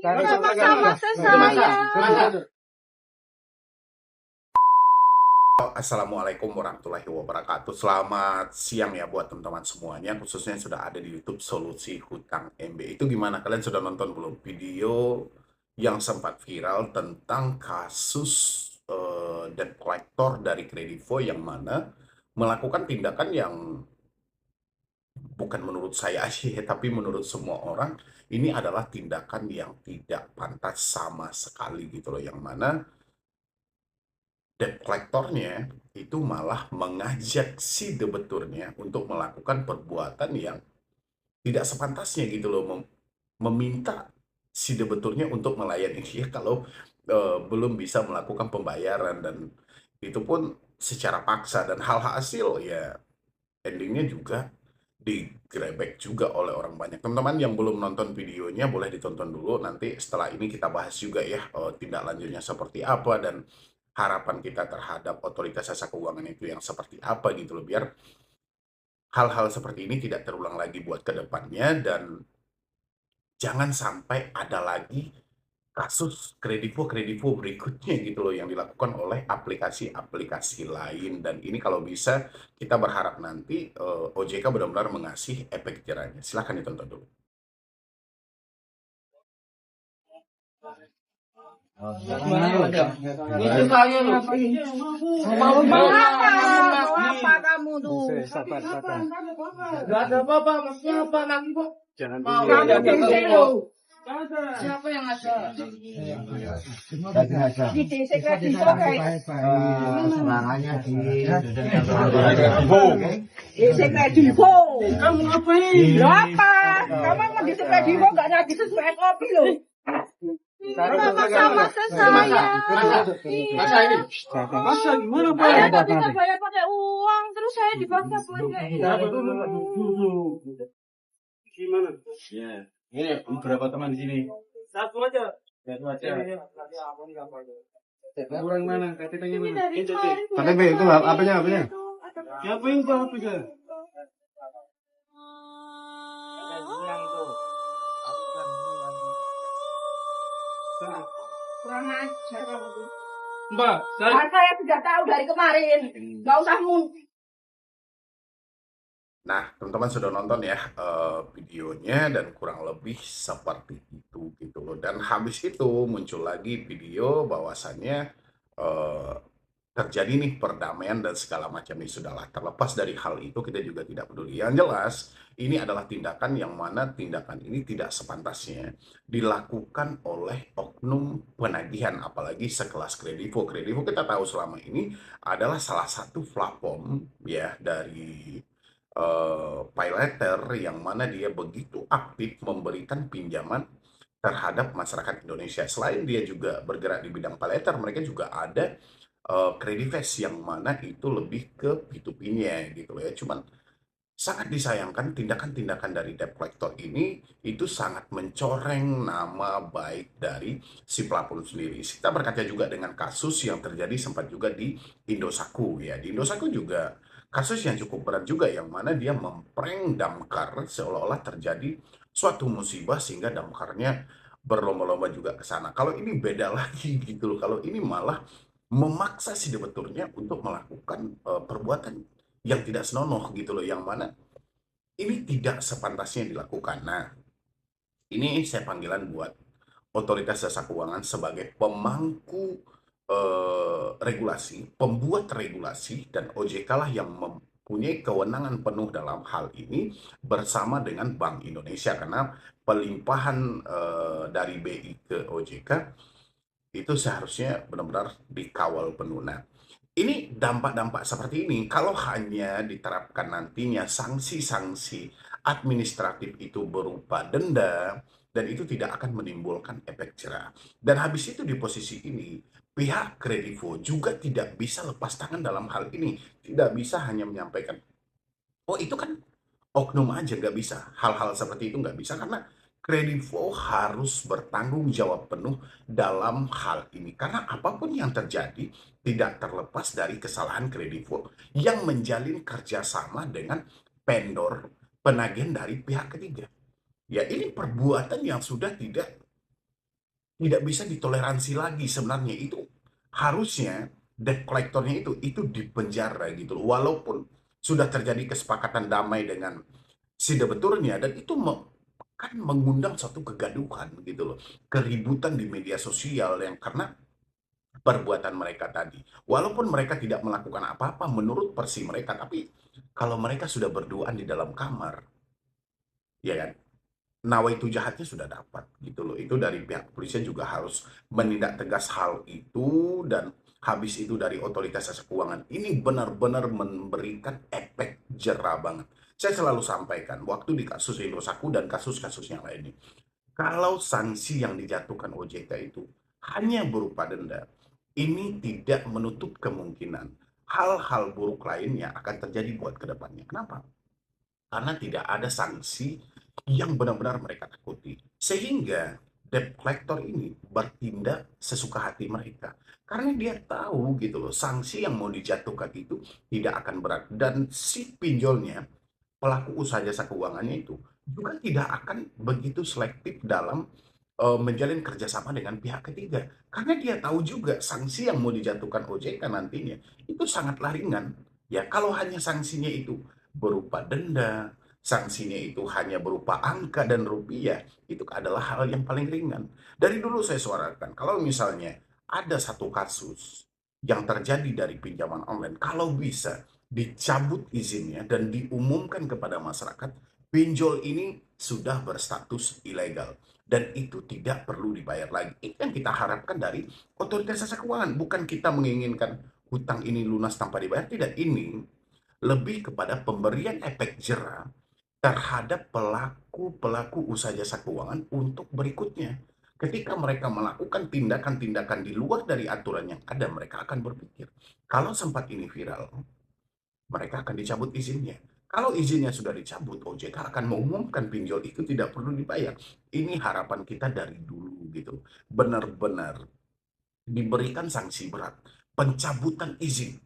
Sama-sama saya. Assalamualaikum warahmatullahi wabarakatuh. Selamat siang ya buat teman-teman semuanya, khususnya yang sudah ada di YouTube Solusi Hutang MB. Itu gimana? Kalian sudah nonton belum video yang sempat viral tentang kasus debt collector dari Kredivo yang mana melakukan tindakan yang bukan menurut saya aja ya, tapi menurut semua orang ini adalah tindakan yang tidak pantas sama sekali gitu loh, yang mana debt collectornya itu malah mengajak si debeturnya untuk melakukan perbuatan yang tidak sepantasnya gitu loh, meminta si debeturnya untuk melayani dia kalau belum bisa melakukan pembayaran, dan itu pun secara paksa, dan hal hasil ya endingnya juga digrebek juga oleh orang banyak. Teman-teman yang belum nonton videonya boleh ditonton dulu, nanti setelah ini kita bahas juga ya tindak lanjutnya seperti apa dan harapan kita terhadap otoritas jasa keuangan itu yang seperti apa gitu loh, biar hal-hal seperti ini tidak terulang lagi buat kedepannya, dan jangan sampai ada lagi kasus kredivo berikutnya gitu loh yang dilakukan oleh aplikasi-aplikasi lain. Dan ini kalau bisa kita berharap nanti OJK benar-benar mengasih efek jerahnya. Silahkan ditonton dulu. Itu saya loh. Mau apa kamu tuh? Sabar. Gak ada apa-apa, maksudnya apa nanti kok? Jangan Mau dulu. ada lo. Siapa yang ada? Di desa Kredivo guys. Semangatnya di Desa Kredivo. Kamu ngapain? Lo apa? Kamu mau desa Kredivo gak nagih sesuai kopi lo? Sama saya. Masa ini? Masa gimana Pak? Saya nggak bisa bayar pakai uang, terus saya dipaksa pakai. Dulu. Gimana? Ya. Ini berapa teman di sini? Satu aja. Satu aja. Kurang mana? KTP-nya Ini mana? dari kemarin. KTP itu apanya? Siapa yang tahu apa? Kurang ajar kamu tuh. Mbak, Saya sudah tahu dari kemarin. Gak usah Nah, teman-teman sudah nonton ya videonya, dan kurang lebih seperti itu gitu loh. Dan habis itu muncul lagi video bahwasannya eh, terjadi nih perdamaian dan segala macam. Ini sudahlah, terlepas dari hal itu kita juga tidak peduli. Yang jelas ini adalah tindakan yang mana tindakan ini tidak sepantasnya dilakukan oleh oknum penagihan, apalagi sekelas Kredivo. Kredivo kita tahu selama ini adalah salah satu platform ya dari pay later yang mana dia begitu aktif memberikan pinjaman terhadap masyarakat Indonesia. Selain dia juga bergerak di bidang pay later, mereka juga ada Credifast yang mana itu lebih ke P2P-nya gitu ya. Cuman sangat disayangkan tindakan-tindakan dari debt collector ini itu sangat mencoreng nama baik dari si platform sendiri. Kita berkaca juga dengan kasus yang terjadi sempat juga di Indosat ya. Di Indosat juga kasus yang cukup berat juga, yang mana dia memprank damkar seolah-olah terjadi suatu musibah sehingga damkarnya berlomba-lomba juga ke sana. Kalau ini beda lagi gitu loh. Kalau ini malah memaksa si debeturnya untuk melakukan perbuatan yang tidak senonoh gitu loh, yang mana ini tidak sepantasnya dilakukan. Nah, ini saya panggilan buat otoritas jasa keuangan sebagai pemangku regulasi, pembuat regulasi, dan OJK lah yang mempunyai kewenangan penuh dalam hal ini bersama dengan Bank Indonesia, karena pelimpahan dari BI ke OJK itu seharusnya benar-benar dikawal penuh. Nah, ini dampak-dampak seperti ini kalau hanya diterapkan nantinya sanksi-sanksi administratif itu berupa denda, dan itu tidak akan menimbulkan efek jerah. Dan habis itu di posisi ini, pihak Kredivo juga tidak bisa lepas tangan dalam hal ini. Tidak bisa hanya menyampaikan, oh itu kan oknum aja, nggak bisa. Hal-hal seperti itu nggak bisa, karena Kredivo harus bertanggung jawab penuh dalam hal ini. Karena apapun yang terjadi tidak terlepas dari kesalahan Kredivo yang menjalin kerjasama dengan vendor penagihan dari pihak ketiga. Ya, ini perbuatan yang sudah tidak tidak bisa ditoleransi lagi sebenarnya. Itu harusnya debt collectornya itu dipenjara gitu loh. Walaupun sudah terjadi kesepakatan damai dengan si debeturnya, dan itu kan mengundang suatu kegaduhan gitu loh, keributan di media sosial yang karena perbuatan mereka tadi. Walaupun mereka tidak melakukan apa-apa menurut versi mereka, tapi kalau mereka sudah berduaan di dalam kamar, ya kan, nawaitu jahatnya sudah dapat gitu loh. Itu dari pihak kepolisian juga harus menindak tegas hal itu, dan habis itu dari otoritas jasa keuangan ini benar-benar memberikan efek jera banget. Saya selalu sampaikan waktu di kasus Indosat dan kasus-kasus yang lainnya. Kalau sanksi yang dijatuhkan OJK itu hanya berupa denda, ini tidak menutup kemungkinan hal-hal buruk lainnya akan terjadi buat kedepannya. Kenapa? Karena tidak ada sanksi yang benar-benar mereka takuti. Sehingga debt collector ini bertindak sesuka hati mereka. Karena dia tahu gitu loh, sanksi yang mau dijatuhkan itu tidak akan berat. Dan si pinjolnya, pelaku usaha jasa keuangannya itu, juga tidak akan begitu selektif dalam menjalin kerjasama dengan pihak ketiga. Karena dia tahu juga sanksi yang mau dijatuhkan OJK nantinya itu sangatlah ringan. Ya, kalau hanya sanksinya itu berupa denda, sanksinya itu hanya berupa angka dan rupiah, itu adalah hal yang paling ringan. Dari dulu saya suarakan, kalau misalnya ada satu kasus yang terjadi dari pinjaman online, kalau bisa dicabut izinnya dan diumumkan kepada masyarakat, pinjol ini sudah berstatus ilegal dan itu tidak perlu dibayar lagi. Itu yang kita harapkan dari otoritas jasa keuangan. Bukan kita menginginkan hutang ini lunas tanpa dibayar, tidak. Ini lebih kepada pemberian efek jera terhadap pelaku-pelaku usaha jasa keuangan untuk berikutnya. Ketika mereka melakukan tindakan-tindakan di luar dari aturan yang ada, mereka akan berpikir, kalau sempat ini viral, mereka akan dicabut izinnya. Kalau izinnya sudah dicabut, OJK akan mengumumkan pinjol itu tidak perlu dibayar. Ini harapan kita dari dulu gitu. Benar-benar diberikan sanksi berat. Pencabutan izin.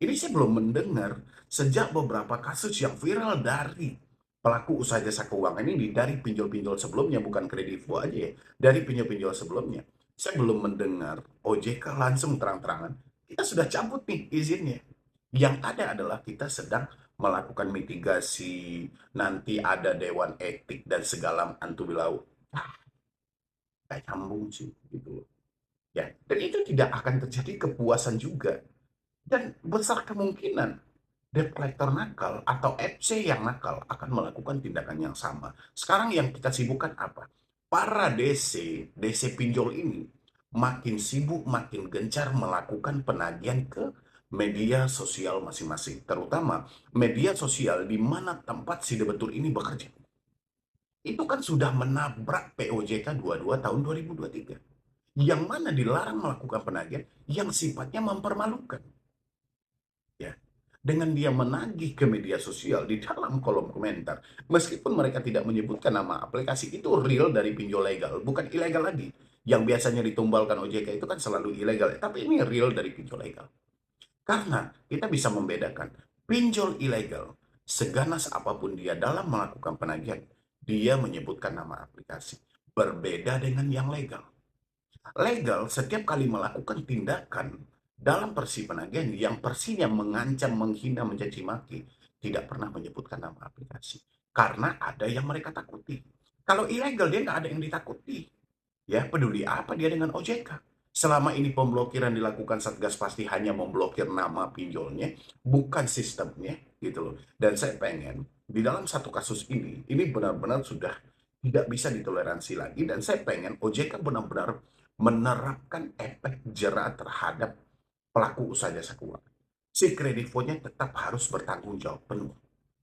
Ini saya belum mendengar sejak beberapa kasus yang viral dari pelaku usaha jasa keuangan ini, dari pinjol-pinjol sebelumnya, bukan Kredivo aja ya, dari pinjol-pinjol sebelumnya. Saya belum mendengar OJK langsung terang-terangan, kita sudah cabut nih izinnya. Yang ada adalah kita sedang melakukan mitigasi, nanti ada dewan etik dan segala antubilau. Gak nyambung sih gitu loh. Ya, dan itu tidak akan terjadi kepuasan juga. Dan besar kemungkinan debt collector nakal atau FC yang nakal akan melakukan tindakan yang sama. Sekarang yang kita sibukkan apa? Para DC pinjol ini makin sibuk, makin gencar melakukan penagihan ke media sosial masing-masing. Terutama media sosial di mana tempat si debetur ini bekerja. Itu kan sudah menabrak POJK 22 tahun 2023. Yang mana dilarang melakukan penagihan yang sifatnya mempermalukan. Ya, dengan dia menagih ke media sosial di dalam kolom komentar, meskipun mereka tidak menyebutkan nama aplikasi, itu real dari pinjol legal, bukan ilegal lagi. Yang biasanya ditumbalkan OJK itu kan selalu ilegal, tapi ini real dari pinjol legal. Karena kita bisa membedakan pinjol ilegal, seganas apapun dia dalam melakukan penagihan, dia menyebutkan nama aplikasi. Berbeda dengan yang legal. Legal setiap kali melakukan tindakan dalam persi penagihan yang persinya mengancam, menghina, mencaci maki, tidak pernah menyebutkan nama aplikasi. Karena ada yang mereka takuti. Kalau ilegal dia nggak ada yang ditakuti. Ya, peduli apa dia dengan OJK? Selama ini pemblokiran dilakukan Satgas pasti hanya memblokir nama pinjolnya, bukan sistemnya, gitu loh. Dan saya pengen di dalam satu kasus ini benar-benar sudah tidak bisa ditoleransi lagi, dan saya pengen OJK benar-benar menerapkan efek jera terhadap pelaku usaha jasa keuangan. Si kredivonya tetap harus bertanggung jawab penuh.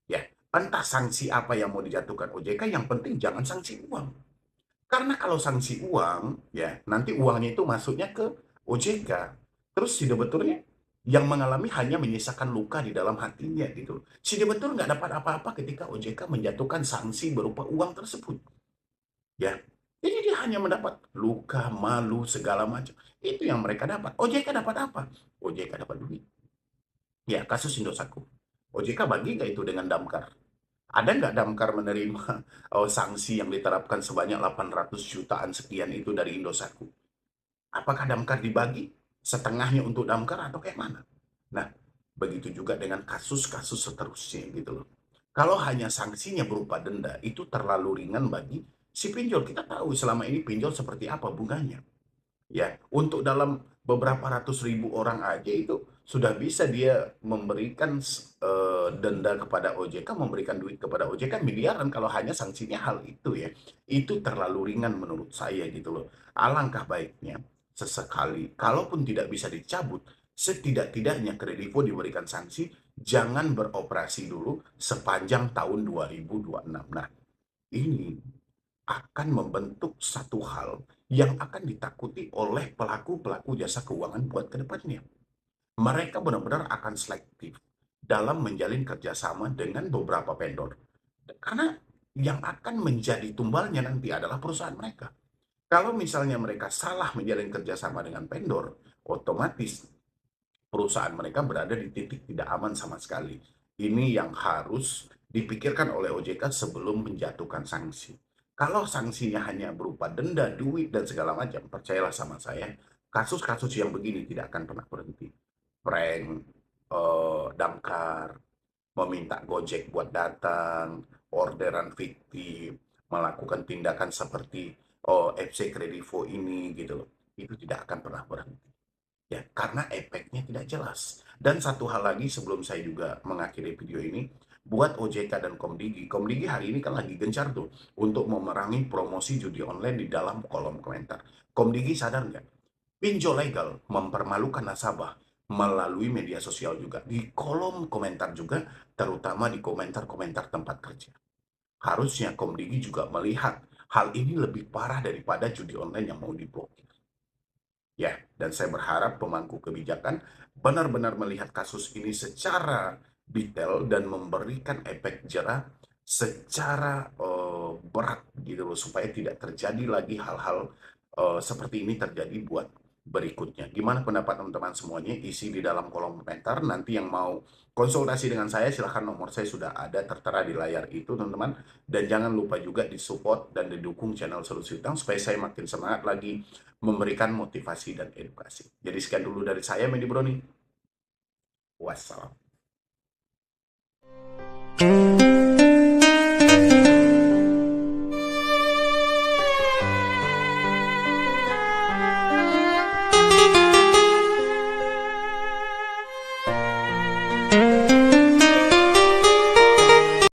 Ya, entah sanksi apa yang mau dijatuhkan OJK, yang penting jangan sanksi uang. Karena kalau sanksi uang, ya nanti uangnya itu masuknya ke OJK. Terus si debeturnya yang mengalami hanya menyisakan luka di dalam hatinya gitu. Si debetur nggak dapat apa-apa ketika OJK menjatuhkan sanksi berupa uang tersebut. Ya, jadi dia hanya mendapat luka, malu, segala macam. Itu yang mereka dapat. OJK dapat apa? OJK dapat duit. Ya, kasus Indosat. OJK bagi nggak itu dengan Damkar? Ada nggak Damkar menerima sanksi yang diterapkan sebanyak 800 jutaan sekian itu dari Indosat? Apakah damkar dibagi setengahnya untuk damkar atau kayak mana? Nah, begitu juga dengan kasus-kasus seterusnya gitu loh. Kalau hanya sanksinya berupa denda, itu terlalu ringan bagi si pinjol. Kita tahu selama ini pinjol seperti apa bunganya. Ya, untuk dalam beberapa ratus ribu orang aja itu sudah bisa dia memberikan denda kepada OJK, memberikan duit kepada OJK miliaran kalau hanya sanksinya hal itu ya. Itu terlalu ringan menurut saya gitu loh. Alangkah baiknya sesekali, kalaupun tidak bisa dicabut, setidak-tidaknya Kredivo diberikan sanksi, jangan beroperasi dulu sepanjang tahun 2026. Nah, ini akan membentuk satu hal yang akan ditakuti oleh pelaku-pelaku jasa keuangan buat ke depannya. Mereka benar-benar akan selektif dalam menjalin kerjasama dengan beberapa vendor. Karena yang akan menjadi tumbalnya nanti adalah perusahaan mereka. Kalau misalnya mereka salah menjalin kerjasama dengan vendor, otomatis perusahaan mereka berada di titik tidak aman sama sekali. Ini yang harus dipikirkan oleh OJK sebelum menjatuhkan sanksi. Kalau sanksinya hanya berupa denda, duit, dan segala macam, percayalah sama saya, kasus-kasus yang begini tidak akan pernah berhenti. Prank, damkar, meminta Gojek buat datang, orderan fiktif, melakukan tindakan seperti FC Kredivo ini gitu loh. Itu tidak akan pernah berhenti. Ya, karena efeknya tidak jelas. Dan satu hal lagi sebelum saya juga mengakhiri video ini, buat OJK dan Komdigi. Komdigi hari ini kan lagi gencar tuh untuk memerangi promosi judi online di dalam kolom komentar. Komdigi sadar nggak? Pinjol legal mempermalukan nasabah melalui media sosial juga. Di kolom komentar juga, terutama di komentar-komentar tempat kerja. Harusnya Komdigi juga melihat hal ini lebih parah daripada judi online yang mau diblokir. Ya, dan saya berharap pemangku kebijakan benar-benar melihat kasus ini secara detail dan memberikan efek jerah secara berat gitu loh, supaya tidak terjadi lagi hal-hal seperti ini terjadi buat berikutnya. Gimana pendapat teman-teman semuanya? Isi di dalam kolom komentar. Nanti yang mau konsultasi dengan saya, silahkan, nomor saya sudah ada tertera di layar itu, teman-teman. Dan jangan lupa juga disupport dan didukung channel Solusi Utang supaya saya makin semangat lagi memberikan motivasi dan edukasi. Jadi sekian dulu dari saya, Medi Broni. Wassalam.